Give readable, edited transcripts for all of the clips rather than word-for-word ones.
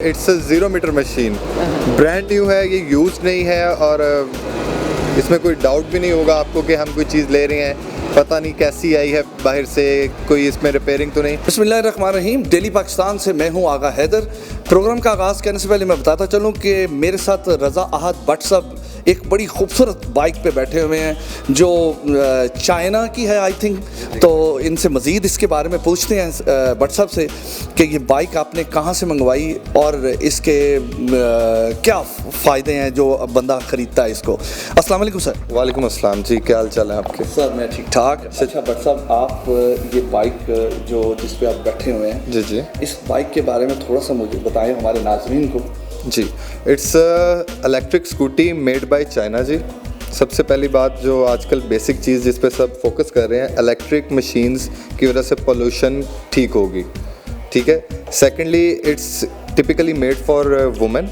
It's a 0 metre machine, brand new है, ये use नहीं है और इसमें कोई डाउट भी नहीं होगा आपको कि हम कोई चीज़ ले रहे हैं पता नहीं कैसी आई है बाहर से, कोई इसमें रिपेयरिंग तो नहीं। बिस्मिल्लाहिर्रहमानिर्रहीम। डेली पाकिस्तान से मैं हूं आगा हैदर। प्रोग्राम का आगाज़ करने से पहले मैं बताता चलूं कि मेरे साथ रज़ा अहद भट्ट साहब एक बड़ी खूबसूरत बाइक पे बैठे हुए हैं जो चाइना की है आई थिंक। तो इनसे मज़ीद इसके बारे में पूछते हैं भट्ट साहब से कि ये बाइक आपने कहाँ से मंगवाई और इसके क्या फ़ायदे हैं जो बंदा ख़रीदता है इसको। अस्सलाम वालेकुम सर। वालेकुम अस्सलाम जी, क्या हाल चाल है आपके? सर मैं ठीक ठाक। अच्छा भट्ट साहब, आप ये बाइक जो जिस पे आप बैठे हुए हैं जी जी, इस बाइक के बारे में थोड़ा सा मुझे बताएं हमारे नाज़रीन को। जी it's electric scooty made by China जी। सबसे पहली बात जो आजकल बेसिक चीज़ जिस पे सब फोकस कर रहे हैं, इलेक्ट्रिक मशीन्स की वजह से पोल्यूशन ठीक होगी, ठीक है। Secondly it's typically made for women.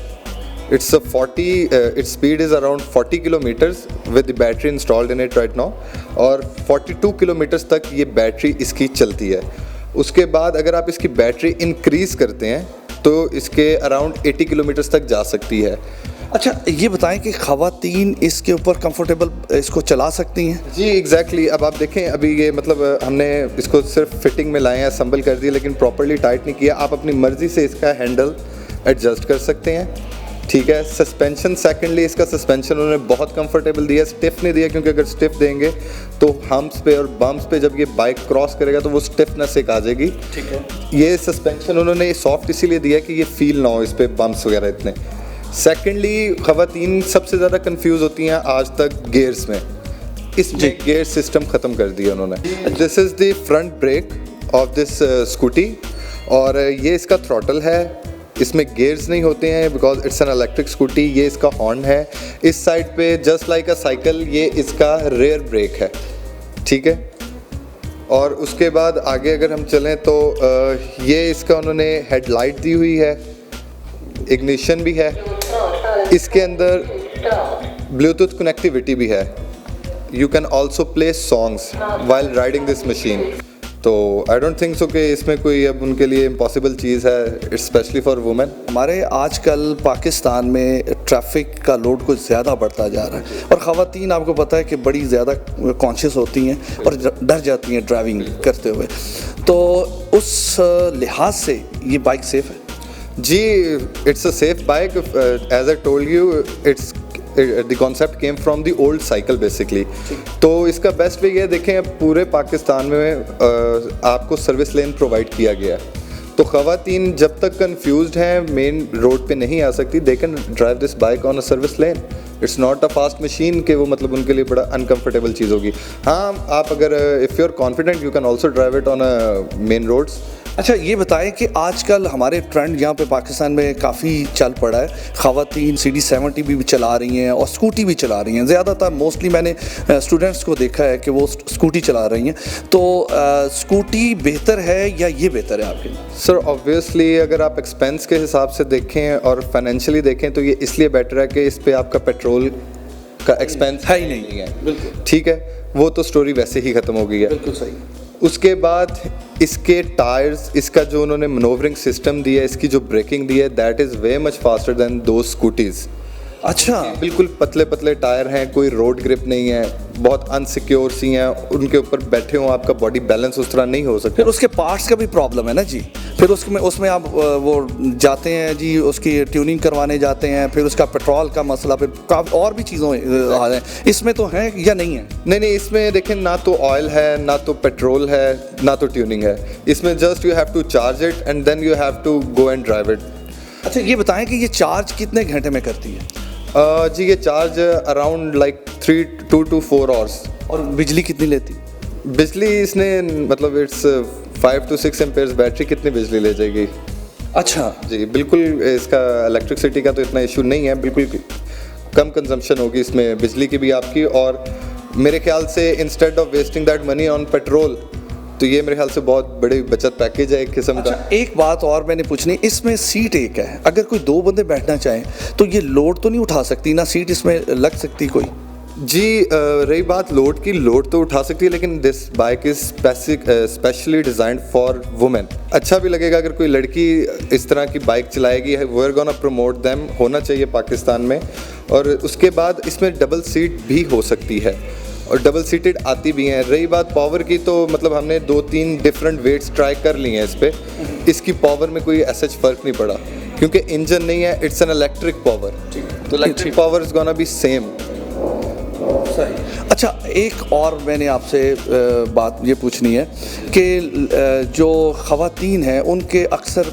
It's its speed is around 40 kilometres with the battery installed in it right now, और 42 किलोमीटर्स तक ये बैटरी इसकी चलती है। उसके बाद अगर आप इसकी बैटरी इंक्रीज़ करते हैं तो इसके अराउंड 80 किलोमीटर्स तक जा सकती है। अच्छा ये बताएं कि ख़वातीन इसके ऊपर कंफर्टेबल इसको चला सकती हैं? जी एग्जैक्टली। अब आप देखें, अभी ये मतलब हमने इसको सिर्फ फिटिंग में लाए हैं, असम्बल कर दिया, लेकिन प्रॉपरली टाइट नहीं किया। आप अपनी मर्ज़ी से इसका हैंडल एडजस्ट कर सकते हैं, ठीक है। सस्पेंशन, सेकेंडली इसका सस्पेंशन उन्होंने बहुत कंफर्टेबल दिया, स्टिफ नहीं दिया, क्योंकि अगर स्टिफ देंगे तो हम्प्स पे और बम्प्स पे जब ये बाइक क्रॉस करेगा तो वो स्टिफनेस एक आ जाएगी, ठीक है। ये सस्पेंशन उन्होंने सॉफ्ट इसीलिए दिया कि ये फील ना हो इस पर बम्प्स वगैरह इतने। सेकेंडली ख़वातीन सबसे ज़्यादा कंफ्यूज होती हैं आज तक गियर्स में, इसमें गियर सिस्टम ख़त्म कर दिया उन्होंने। This is the front brake of this scooty, और ये इसका थ्रॉटल है, इसमें गियर्स नहीं होते हैं because it's an electric scooty. ये इसका हॉर्न है, इस साइड पे जस्ट लाइक अ साइकिल ये इसका रेयर ब्रेक है, ठीक है। और उसके बाद आगे अगर हम चलें तो ये इसका उन्होंने हेडलाइट दी हुई है, इग्निशन भी है, इसके अंदर ब्लूटूथ कनेक्टिविटी भी है। You can also play songs while riding this machine. तो आई डोंट थिंक सो कि इसमें कोई अब उनके लिए इम्पॉसिबल चीज़ है, स्पेशली फॉर वुमेन। हमारे आजकल पाकिस्तान में ट्रैफिक का लोड कुछ ज़्यादा बढ़ता जा रहा है और ख़वातीन आपको पता है कि बड़ी ज़्यादा कॉन्शियस होती हैं और डर जाती हैं ड्राइविंग करते हुए। तो उस लिहाज से ये बाइक सेफ़ है? जी it's a safe bike. As I told you, it's the concept came from the old cycle basically. तो इसका बेस्ट वे ये देखें, पूरे पाकिस्तान में आपको सर्विस लेन प्रोवाइड किया गया है। तो ख़वातीन जब तक कंफ्यूज्ड हैं, मेन रोड पे नहीं आ सकती, they can drive this bike on a service lane. It's not a fast machine कि वो मतलब उनके लिए बड़ा अनकंफर्टेबल चीज़ होगी। हाँ, आप अगर if you are confident you can also drive it on a main roads. अच्छा ये बताएं कि आजकल हमारे ट्रेंड यहाँ पे पाकिस्तान में काफ़ी चल पड़ा है, ख़वातीन CD70 भी चला रही हैं और स्कूटी भी चला रही हैं। ज़्यादातर मोस्टली मैंने स्टूडेंट्स को देखा है कि वो स्कूटी चला रही हैं। तो स्कूटी बेहतर है या ये बेहतर है आपके लिए? सर ऑब्वियसली अगर आप एक्सपेंस के हिसाब से देखें और फाइनेंशियली देखें तो ये इसलिए बेटर है कि इस पर आपका पेट्रोल का एक्सपेंस है ही नहीं है। बिल्कुल ठीक है, वो तो स्टोरी वैसे ही ख़त्म हो गई है। बिल्कुल सही। उसके बाद इसके टायर्स, इसका जो उन्होंने मनोवरिंग सिस्टम दिया है, इसकी जो ब्रेकिंग दी है, that is way much faster than दो स्कूटीज़। अच्छा, बिल्कुल पतले पतले टायर हैं, कोई रोड ग्रिप नहीं है, बहुत अनसिक्योर सी हैं, उनके ऊपर बैठे हो आपका बॉडी बैलेंस उस तरह नहीं हो सकता। फिर उसके पार्ट्स का भी प्रॉब्लम है ना जी। फिर उसमें आप वो जाते हैं जी, उसकी ट्यूनिंग करवाने जाते हैं, फिर उसका पेट्रोल का मसला, फिर और भी चीज़ों आ रहे हैं। इसमें तो है या नहीं है? नहीं, इसमें देखें ना तो ऑयल है, ना तो पेट्रोल है, ना तो ट्यूनिंग है। इसमें just you have to charge it and then you have to go and drive it. अच्छा ये बताएं कि ये चार्ज कितने घंटे में करती है? जी ये charge around like 2 to 4 hours. और बिजली कितनी लेती? बिजली इसने मतलब इट्स 5 to 6 एम्पेयर्स बैटरी, कितनी बिजली ले जाएगी? अच्छा जी बिल्कुल, इसका इलेक्ट्रिसिटी का तो इतना इशू नहीं है, बिल्कुल कम कंजम्पशन होगी इसमें बिजली की भी आपकी। और मेरे ख्याल से instead of wasting that money on petrol, तो ये मेरे ख्याल से बहुत बड़ी बचत पैकेज है एक किस्म का। एक बात और मैंने पूछनी, इसमें सीट एक है, अगर कोई 2 बंदे बैठना चाहें तो ये लोड तो नहीं उठा सकती ना, सीट इसमें लग सकती कोई? जी रही बात लोड की, लोड तो उठा सकती है, लेकिन this bike is specially designed for women. अच्छा भी लगेगा अगर कोई लड़की इस तरह की बाइक चलाएगी, we are gonna promote them, होना चाहिए पाकिस्तान में। और उसके बाद इसमें डबल सीट भी हो सकती है और डबल सीटेड आती भी हैं। रही बात पावर की, तो मतलब हमने 2-3 डिफरेंट वेट्स ट्राई कर लिए हैं इस पर, इसकी पावर में कोई ऐसा फ़र्क नहीं पड़ा क्योंकि इंजन नहीं है, इट्स एन इलेक्ट्रिक पावर, तो electric power is gonna be same. अच्छा, एक और मैंने आपसे बात ये पूछनी है कि जो ख़वातीन हैं उनके अक्सर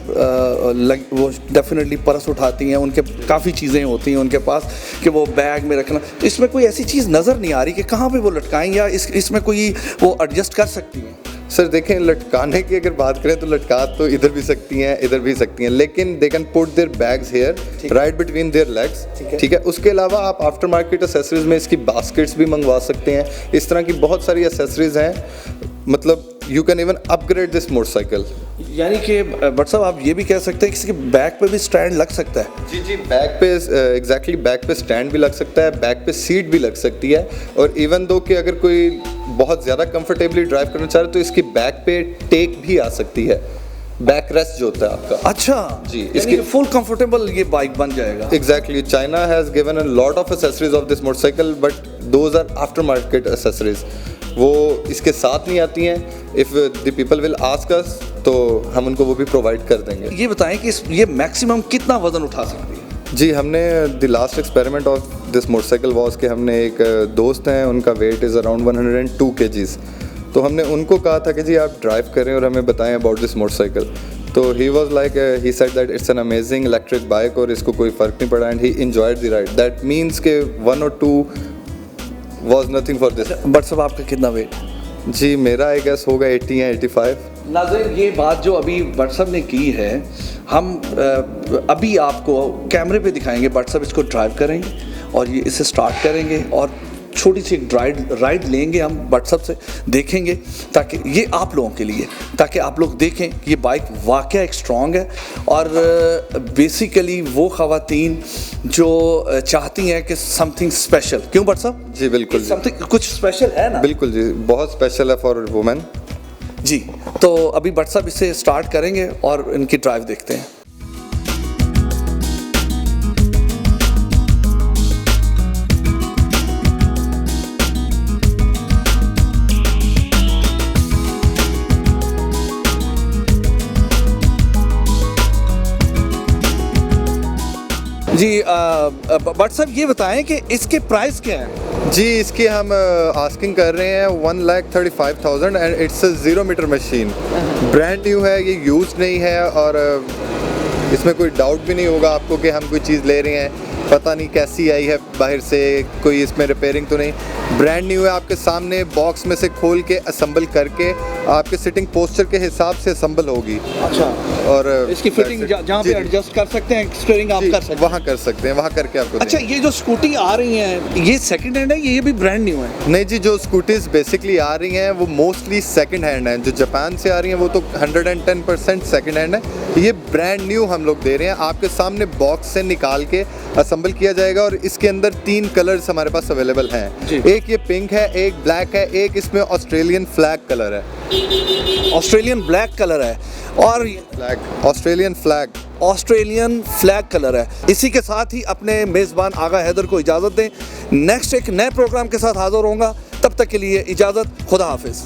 वो डेफिनेटली पर्स उठाती हैं, उनके काफ़ी चीज़ें होती हैं उनके पास कि वो बैग में रखना, इसमें कोई ऐसी चीज़ नज़र नहीं आ रही कि कहाँ पे वो लटकाएं या इसमें कोई वो एडजस्ट कर सकती हैं? सर देखें, लटकाने की अगर बात करें तो लटका तो इधर भी सकती हैं, इधर भी सकती हैं, लेकिन they can put their bags here right between their legs, ठीक है। उसके अलावा आप आफ्टर मार्केट एसेसरीज में इसकी बास्केट्स भी मंगवा सकते हैं। इस तरह की बहुत सारी एसेसरीज हैं, मतलब you can even upgrade this motorcycle. यानी कि बट साहब आप ये भी कह सकते हैं कि इसके बैक पे भी स्टैंड लग सकता है? जी, बैक पे एग्जैक्टली बैक पे स्टैंड भी लग सकता है, बैक पे सीट भी लग सकती है। और इवन दो कि अगर कोई बहुत ज़्यादा कंफर्टेबली ड्राइव करना चाह रहे तो इसकी बैक पे टेक भी आ सकती है, बैक रेस्ट जो होता है आपका। अच्छा जी, इसकी फुल कंफर्टेबल ये बाइक बन जाएगा। Exactly, China has given a lot of accessories of this motorcycle, but those are after market accessories, वो इसके साथ नहीं आती हैं। If the people will ask us तो हम उनको वो भी प्रोवाइड कर देंगे। ये बताएं कि ये मैक्सिमम कितना वजन उठा सकती है? जी, हमने the last experiment of this motorcycle was के हमने एक दोस्त हैं, उनका वेट इज़ अराउंड 102 kgs, तो हमने उनको कहा था कि जी आप ड्राइव करें और हमें बताएं अबाउट दिस मोटरसाइकिल। तो he was like, he said that it's an amazing electric bike और इसको कोई फ़र्क नहीं पड़ा and he enjoyed the ride. That means के 1 और 2 was nothing for this. But साहब आपका कितना वेट? जी, मेरा आई गेस होगा 80 या 85। नाज़रीन, ये बात जो अभी भट्ट साहब ने की है, हम अभी आपको कैमरे पे दिखाएंगे। भट्ट साहब इसको ड्राइव करेंगे और ये इसे स्टार्ट करेंगे और छोटी सी एक राइड लेंगे हम भट्ट साहब से, देखेंगे, ताकि ये आप लोगों के लिए, ताकि आप लोग देखें कि ये बाइक वाकई एक स्ट्रॉन्ग है और बेसिकली वो ख़वातीन जो चाहती हैं कि समथिंग स्पेशल। क्यों भट्ट साहब? जी बिल्कुल, समथिंग कुछ स्पेशल है ना? बिल्कुल जी, बहुत स्पेशल है फॉर वुमेन। जी, तो अभी भट्ट साहब इसे स्टार्ट करेंगे और इनकी ड्राइव देखते हैं। जी भट्ट साहब ये बताएं कि इसके प्राइस क्या है? जी, इसकी हम आस्किंग कर रहे हैं 1,35,000 and it's a 0 metre machine, brand new है, ये यूज नहीं है और इसमें कोई डाउट भी नहीं होगा आपको कि हम कोई चीज़ ले रहे हैं पता नहीं कैसी आई है बाहर से, कोई इसमें रिपेयरिंग तो नहीं, ब्रांड न्यू है। आपके सामने बॉक्स में से खोल के असेंबल करके आपके सिटिंग पोस्चर के हिसाब से असेंबल होगी। अच्छा, और इसकी फिटिंग जहाँ पे एडजस्ट कर सकते हैं, स्टीयरिंग आप कर सकते हैं, वहाँ कर सकते हैं, वहाँ करके आपको। अच्छा, ये जो स्कूटी आ रही है ये सेकंड हैंड है, ये भी ब्रांड न्यू है? नहीं जी, जो स्कूटीज बेसिकली आ रही हैं वो मोस्टली सेकंड हैंड हैं। जो जापान से आ रही हैं वो तो 110% सेकंड हैंड है। ये ब्रांड न्यू हम लोग दे रहे हैं, आपके सामने बॉक्स से निकाल के असेंबल किया जाएगा और इसके अंदर 3 कलर्स हमारे पास अवेलेबल हैं। एक ये पिंक है, एक ब्लैक है, एक इसमें ऑस्ट्रेलियन फ्लैग कलर है। ऑस्ट्रेलियन ब्लैक कलर है और फ्लैग ऑस्ट्रेलियन फ्लैग कलर है। इसी के साथ ही अपने मेज़बान आगा हैदर को इजाज़त दें। नेक्स्ट एक नए प्रोग्राम के साथ हाज़िर होऊंगा, तब तक के लिए इजाज़त, खुदा हाफिज़।